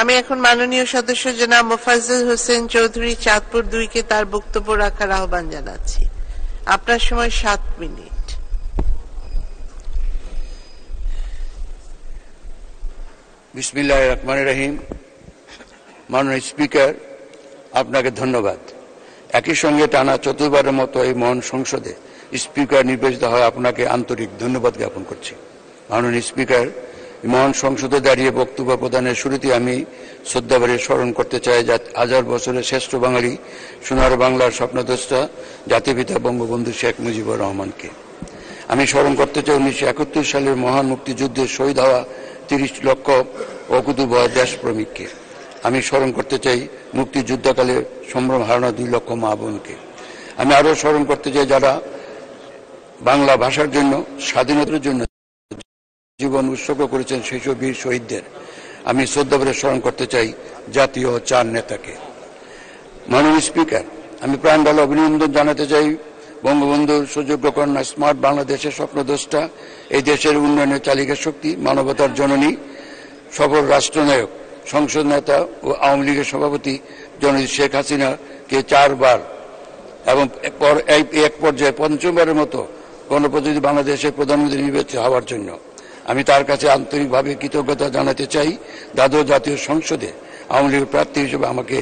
আমি এখন মাননীয় সদস্য জনাব মোফাজ্জল হোসেন চৌধুরী চাঁদপুর 2 কে তার বক্তব্য রাখার আহ্বান জানাচ্ছি। আপনার সময় 7 মিনিট। বিসমিল্লাহির রহমানির রহিম। মাননীয় স্পিকার, আপনাকে ধন্যবাদ। একই সঙ্গে টানা চতুর্থবারের মতো এই মহান সংসদে স্পিকার নির্বাচিত হয় আপনাকে আন্তরিক ধন্যবাদ জ্ঞাপন করছি। মাননীয় স্পিকার, মহান সংসদে দাঁড়িয়ে বক্তব্য প্রদানের শুরুতে আমি শ্রদ্ধাভরে স্মরণ করতে চাই হাজার বছরের শ্রেষ্ঠ বাঙালি সোনার বাংলার স্বপ্নদ্রষ্টা জাতিপিতা বঙ্গবন্ধু শেখ মুজিবুর রহমানকে। আমি স্মরণ করতে চাই 1971 সালের মহান মুক্তিযুদ্ধে শহীদ হওয়া 30 লক্ষ অকুতোভয় দেশপ্রেমিককে। আমি স্মরণ করতে চাই মুক্তিযুদ্ধকালে সম্ভ্রম হারানো 2 লক্ষ মা বোনকে। আমি আরো স্মরণ করতে চাই যারা বাংলা ভাষার জন্য, স্বাধীনতার জন্য জীবন উৎসর্গ করেছেন সেই সব বীর শহীদদের। আমি শ্রদ্ধাভরে স্মরণ করতে চাই জাতীয় 4 নেতাকে। মাননীয় স্পিকার, আমি প্রাণ ঢালা অভিনন্দন জানাতে চাই বঙ্গবন্ধুর সুযোগ্য কন্যা, স্মার্ট বাংলাদেশের স্বপ্নদ্রষ্টা, এই দেশের উন্নয়নের চালিকা শক্তি, মানবতার জননী, সফল রাষ্ট্রনায়ক, সংসদ নেতা ও আওয়ামী লীগের সভাপতি জননেত্রী শেখ হাসিনাকে 4 বার এবং এক পর্যায়ে 5মবারের মতো গণপ্রজাতন্ত্রী বাংলাদেশের প্রধানমন্ত্রী নির্বাচিত হওয়ার জন্য আমি তার কাছে আন্তরিকভাবে কৃতজ্ঞতা জানাতে চাই দ্বাদশ জাতীয় সংসদে আওয়ামী লীগের প্রার্থী হিসেবে আমাকে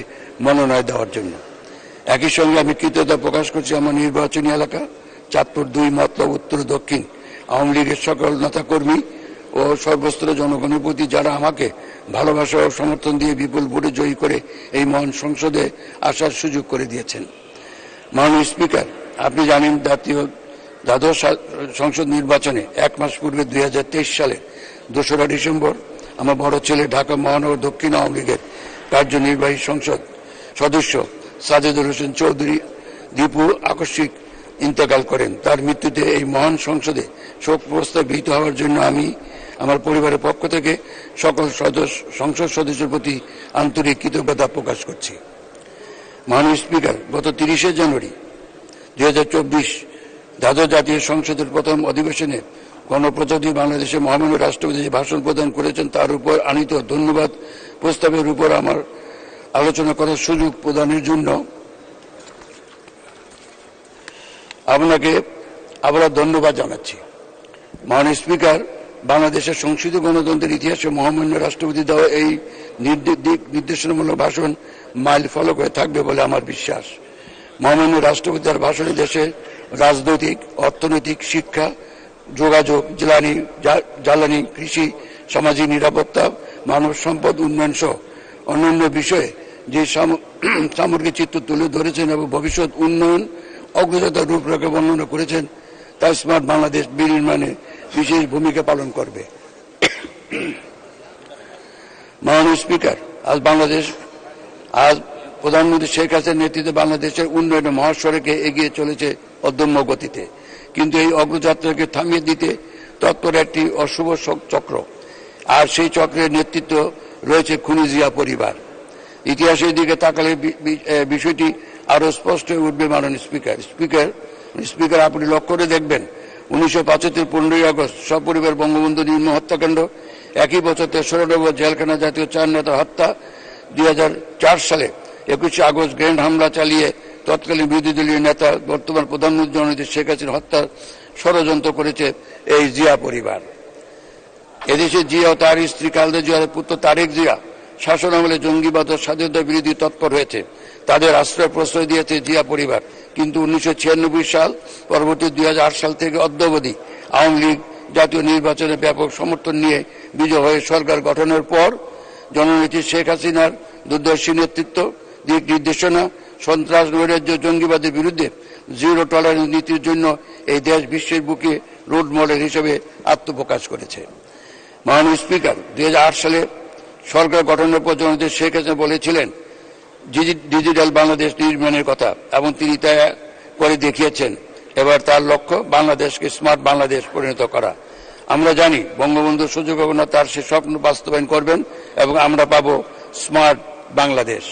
মনোনয়ন দেওয়ার জন্য। একই সঙ্গে আমি কৃতজ্ঞতা প্রকাশ করছি আমার নির্বাচনী এলাকা চাঁদপুর 2 মতলব উত্তর দক্ষিণ আওয়ামী লীগের সকল নেতাকর্মী ও সর্বস্তরের জনগণের প্রতি যারা আমাকে ভালোবাসা ও সমর্থন দিয়ে বিপুল ভোটে জয়ী করে এই মহান সংসদে আসার সুযোগ করে দিয়েছেন। মাননীয় স্পিকার, আপনি জানেন জাতীয় দ্বাদশ সংসদ নির্বাচনে 1 মাস পূর্বে 2023 সালে 2রা ডিসেম্বর আমার বড় ছেলে ঢাকা মহানগর দক্ষিণ আওয়ামী লীগের কার্যনির্বাহী সংসদ সদস্য সাজেদুল হোসেন চৌধুরী দীপু আকস্মিক ইন্তেকাল করেন। তার মৃত্যুতে এই মহান সংসদে শোক প্রস্তাব গৃহীত হওয়ার জন্য আমি আমার পরিবারের পক্ষ থেকে সকল সংসদ সদস্যের প্রতি আন্তরিক কৃতজ্ঞতা প্রকাশ করছি। মাননীয় স্পিকার, গত 30শে জানুয়ারি 2024 দ্বাদশ জাতীয় সংসদের প্রথম অধিবেশনে গণপ্রজাতন্ত্রী বাংলাদেশের মহামান্য রাষ্ট্রপতি যে ভাষণ প্রদান করেছেন তার উপর আনীত ধন্যবাদ প্রস্তাবের উপর আমার আলোচনা করার সুযোগ প্রদানের জন্য আপনাকে আবার ধন্যবাদ জানাচ্ছি। মাননীয় স্পিকার, বাংলাদেশের সংসদীয় গণতন্ত্রের ইতিহাসে মহামান্য রাষ্ট্রপতি দেওয়া এই নির্দেশনামূলক ভাষণ মাইল ফলক হয়ে থাকবে বলে আমার বিশ্বাস। মহামান্য রাষ্ট্রপতি তার ভাষণে দেশের রাজনৈতিক, অর্থনৈতিক, শিক্ষা, যোগাযোগ, জ্বালানি, কৃষি, সামাজিক নিরাপত্তা, মানব সম্পদ উন্নয়ন সহ অন্যান্য বিষয়ে যে সামগ্রিক চিত্র তুলে ধরেছেন এবং ভবিষ্যৎ উন্নয়ন অগ্রযাত্রার রূপরেখা বর্ণনা করেছেন তা স্মার্ট বাংলাদেশ বিনির্মাণে বিশেষ ভূমিকা পালন করবে। মাননীয় স্পিকার, আজ প্রধানমন্ত্রী শেখ হাসিনার নেতৃত্বে বাংলাদেশের উন্নয়নের মহাসড়কে এগিয়ে চলেছে অদম্য গতিতে, কিন্তু এই অগ্রযাত্রাকে থামিয়ে দিতে তৎপর একটি অশুভ চক্র, আর সেই চক্রের নেতৃত্ব রয়েছে খুনি জিয়া পরিবার। ইতিহাসের দিকে তাকালে বিষয়টি আরো স্পষ্ট হয়ে উঠবে। মাননীয় স্পিকার, আপনি লক্ষ্য করে দেখবেন 1975 15ই আগস্ট সপরিবার বঙ্গবন্ধু নির্মম হত্যাকাণ্ড, একই বছর 3রা নভেম্বর জেলখানা জাতীয় 4 নেতা হত্যা, 2004 সালে 21শে আগস্ট গ্র্যান্ড হামলা চালিয়ে তৎকালীন বিরোধী দলীয় নেতা বর্তমান প্রধানমন্ত্রী জননেত্রী শেখ হাসিনা হত্যার ষড়যন্ত্র করেছে এই জিয়া পরিবার। এদেশে জিয়া ও তার স্ত্রী খালেদা জিয়ার পুত্র তারেক জিয়া শাসন আমলে জঙ্গিবাদ ও স্বাধীনতা বিরোধী তৎপর হয়েছে, তাদের আশ্রয় প্রশ্রয় দিয়েছে জিয়া পরিবার। কিন্তু 1996 সাল পরবর্তী 2008 সাল থেকে অদ্যাবধি আওয়ামী লীগ জাতীয় নির্বাচনে ব্যাপক সমর্থন নিয়ে বিজয় হয়ে সরকার গঠনের পর জননেত্রী শেখ হাসিনার দূরদর্শী নেতৃত্ব, দিক নির্দেশনা, সন্ত্রাস, নৈরাজ্য, জঙ্গিবাদের বিরুদ্ধে জিরো টলারেন্স নীতির জন্য এই দেশ বিশ্বের বুকে রোল মডেল হিসেবে আত্মপ্রকাশ করেছে। মাননীয় স্পিকার, 2008 সালে সরকার গঠনের পর জননেত্রী শেখ হাসিনা বলেছিলেন ডিজিটাল বাংলাদেশ নির্মাণের কথা এবং তিনি তা করে দেখিয়েছেন। এবার তার লক্ষ্য বাংলাদেশকে স্মার্ট বাংলাদেশ পরিণত করা। আমরা জানি বঙ্গবন্ধুর সুযোগ তার সে স্বপ্ন বাস্তবায়ন করবেন এবং আমরা পাব স্মার্ট বাংলাদেশ।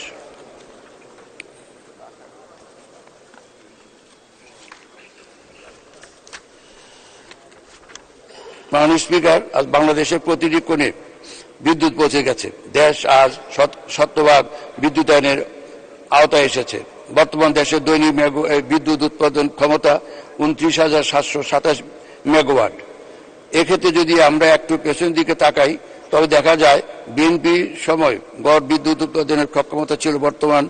মাননীয় স্পিকার, আজ বাংলাদেশের প্রতিটি কোণে বিদ্যুৎ পৌঁছে গেছে। দেশ আজ শতভাগ বিদ্যুতায়নের আওতায় এসেছে। বর্তমান দেশের দৈনিক বিদ্যুৎ উৎপাদন ক্ষমতা 29,727 মেগাওয়াট। এক্ষেত্রে যদি আমরা একটু পেছনের দিকে তাকাই তবে দেখা যায় বিএনপি সময় গড় বিদ্যুৎ উৎপাদনের ক্ষমতা ছিল বর্তমান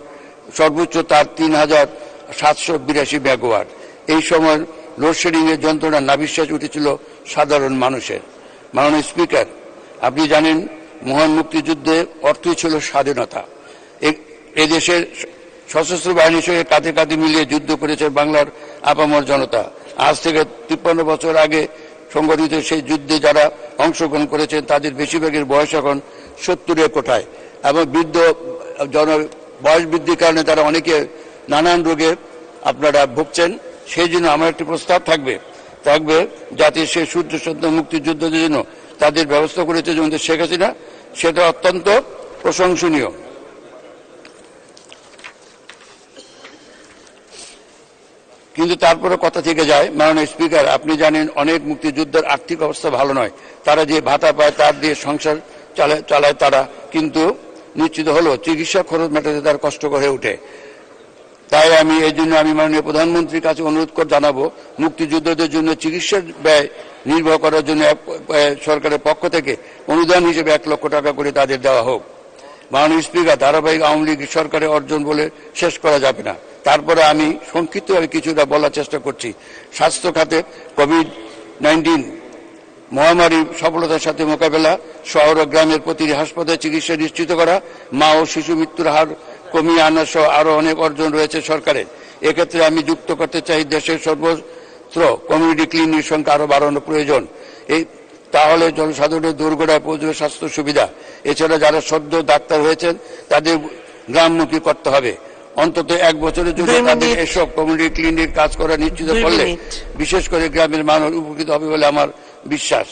সর্বোচ্চ তার 3,782 মেগাওয়াট। এই সময় লোডশেডিং এর যন্ত্রণা নাভিশ্বাস উঠেছিল সাধারণ মানুষের। মাননীয় স্পিকার, আপনি জানেন মহান মুক্তিযুদ্ধে অর্থই ছিল স্বাধীনতা। এদেশের সশস্ত্র বাহিনীর সঙ্গে কাঁধে কাঁধে মিলিয়ে যুদ্ধ করেছে বাংলার আপামর জনতা। আজ থেকে 53 বছর আগে সংগঠিত সেই যুদ্ধে যারা অংশগ্রহণ করেছেন তাদের বেশিরভাগের বয়স এখন 70-এর কোঠায় এবং বয়স বৃদ্ধির কারণে তারা অনেকে নানান রোগে আপনারা ভুগছেন। সেই জন্য আমার একটি প্রস্তাব থাকবে যাতে সে সূর্য মুক্তিযুদ্ধের জন্য তাদের ব্যবস্থা করেছে যেমন শেখ হাসিনা, সেটা অত্যন্ত প্রশংসনীয়। কিন্তু তারপরে কথা থেকে যায়, মাননীয় স্পিকার, আপনি জানেন অনেক মুক্তিযোদ্ধার আর্থিক অবস্থা ভালো নয়। তারা যে ভাতা পায় তার দিয়ে সংসার চালায় তারা, কিন্তু নিশ্চিত হলো চিকিৎসা খরচ মেটাতে তার কষ্টকর হয়ে ওঠে। তাই আমি মাননীয় প্রধানমন্ত্রীর কাছে অনুরোধ জানাবো মুক্তিযোদ্ধাদের জন্য চিকিৎসার ব্যয় নির্ভর করার জন্য সরকারের পক্ষ থেকে অনুদান হিসেবে 1 লক্ষ টাকা করে তাদের দেওয়া হোক। মাননীয় স্পিকার, ধারাবাহিক আওয়ামী লীগ সরকারের অর্জন বলে শেষ করা যাবে না। তারপরে আমি সংক্ষিপ্তভাবে কিছুটা বলার চেষ্টা করছি। স্বাস্থ্য খাতে কোভিড-19 মহামারী সফলতার সাথে মোকাবেলা, শহর ও গ্রামের প্রতিটি হাসপাতালে চিকিৎসা নিশ্চিত করা, মা ও শিশু মৃত্যুর হার কমিয়ে আনা সহ আরো অনেক অর্জন রয়েছে সরকারের। এক্ষেত্রে আমি যুক্ত করতে চাই দেশের সর্বত্র কমিউনিটি ক্লিনিক সংখ্যা আরো বাড়ানো প্রয়োজন। তাহলে জনসাধারণের দোরগোড়ায় পৌঁছবে স্বাস্থ্য সুবিধা। এছাড়া যারা সদ্য ডাক্তার হয়েছেন তাদের গ্রামমুখী করতে হবে। অন্তত 1 বছরের জন্য তাদের এসব কমিউনিটি ক্লিনিক কাজ করা নিশ্চিত করলে বিশেষ করে গ্রামের মানুষ উপকৃত হবে বলে আমার বিশ্বাস।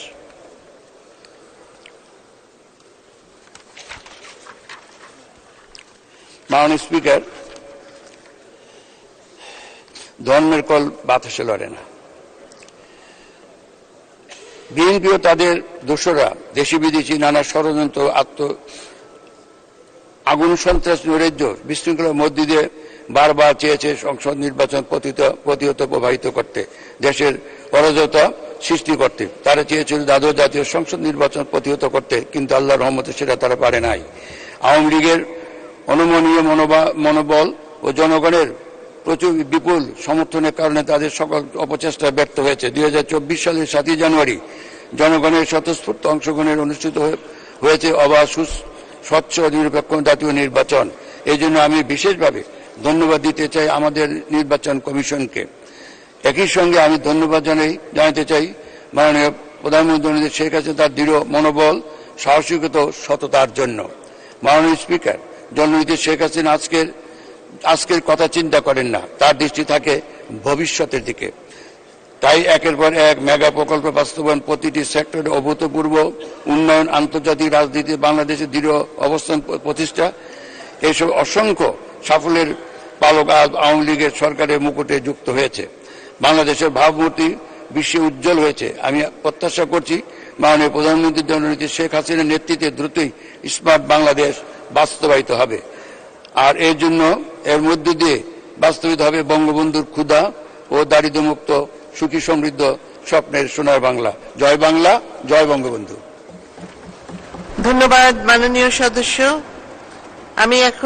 মাননীয় স্পিকার, ধর্মের কল বাতাসে লড়ে না। বিএনপি ও তাদের দোসররা দেশি বিদেশি নানা ষড়যন্ত্র আগুন সন্ত্রাস নৈরাজ্য বিশৃঙ্খলার মধ্য দিয়ে বারবার চেয়েছে সংসদ নির্বাচন প্রতিহত প্রবাহিত করতে, দেশের অরাজকতা সৃষ্টি করতে। তারা চেয়েছিল দ্বাদশ জাতীয় সংসদ নির্বাচন প্রতিহত করতে, কিন্তু আল্লাহর রহমতে সেটা তারা পারে নাই। আওয়ামী লীগের অনমনীয় মনোবল ও জনগণের প্রচুর বিপুল সমর্থনের কারণে তাদের সকল অপচেষ্টা ব্যর্থ হয়েছে। 2024 সালের 7 জানুয়ারি জনগণের স্বতঃস্ফূর্ত অংশগ্রহণের অনুষ্ঠিত হয়েছে অবাধ, স্বচ্ছ ও নিরপেক্ষ জাতীয় নির্বাচন। এই জন্য আমি বিশেষভাবে ধন্যবাদ দিতে চাই আমাদের নির্বাচন কমিশনকে। একই সঙ্গে আমি ধন্যবাদ জানাতে চাই মাননীয় প্রধানমন্ত্রী শেখ হাসিনা তার দৃঢ় মনোবল, সাহসিকতা, সততার জন্য। মাননীয় স্পিকার, জননেত্রী শেখ হাসিনা আজকের কথা চিন্তা করেন না, তার দৃষ্টি থাকে ভবিষ্যতের দিকে। তাই একের পর এক মেগা প্রকল্প বাস্তবায়ন, প্রতিটি সেক্টরে অভূতপূর্ব উন্নয়ন, আন্তর্জাতিক রাজনীতি বাংলাদেশের দৃঢ় অবস্থান প্রতিষ্ঠা, এইসব অসংখ্য সাফল্যের পালক আজ আওয়ামী লীগের সরকারের মুকুটে যুক্ত হয়েছে। বাংলাদেশের ভাবমূর্তি বিশ্বে উজ্জ্বল হয়েছে। আমি প্রত্যাশা করছি মাননীয় প্রধানমন্ত্রী জননেত্রী শেখ হাসিনার নেতৃত্বে দ্রুতই স্মার্ট বাংলাদেশ বাস্তবায়িত হবে। আর এর মধ্য দিয়ে বাস্তবায়িত হবে বঙ্গবন্ধুর ক্ষুধা ও দারিদ্র্যমুক্ত সুখী সমৃদ্ধ স্বপ্নের সোনার বাংলা। জয় বাংলা, জয় বঙ্গবন্ধু। ধন্যবাদ মাননীয় সদস্য। আমি এখন